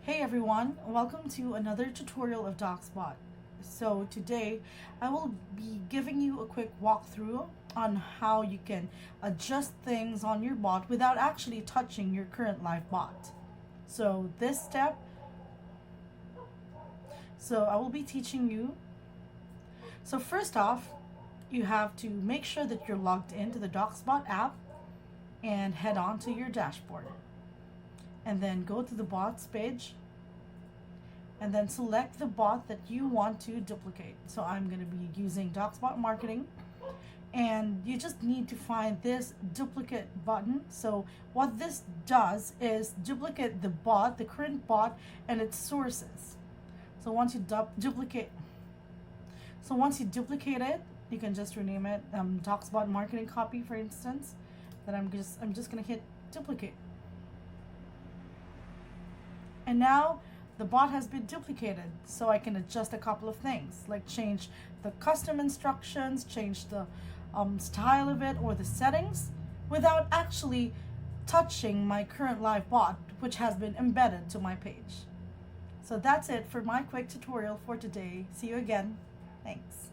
Hey everyone, welcome to another tutorial of DocsBot. So today I will be giving you a quick walkthrough on how you can adjust things on your bot without actually touching your current live bot. So I will be teaching you. So first off, you have to make sure that you're logged into the DocsBot app and head on to your dashboard. And then go to the bots page and then select the bot that you want to duplicate. So I'm going to be using DocsBot marketing, and you just need to find this duplicate button. So what this does is duplicate the bot, the current bot, and its sources. So once you duplicate it, you can just rename it DocsBot marketing copy, for instance. Then I'm just going to hit duplicate. And now the bot has been duplicated, so I can adjust a couple of things, like change the custom instructions, change the style of it or the settings without actually touching my current live bot, which has been embedded to my page. So that's it for my quick tutorial for today. See you again. Thanks.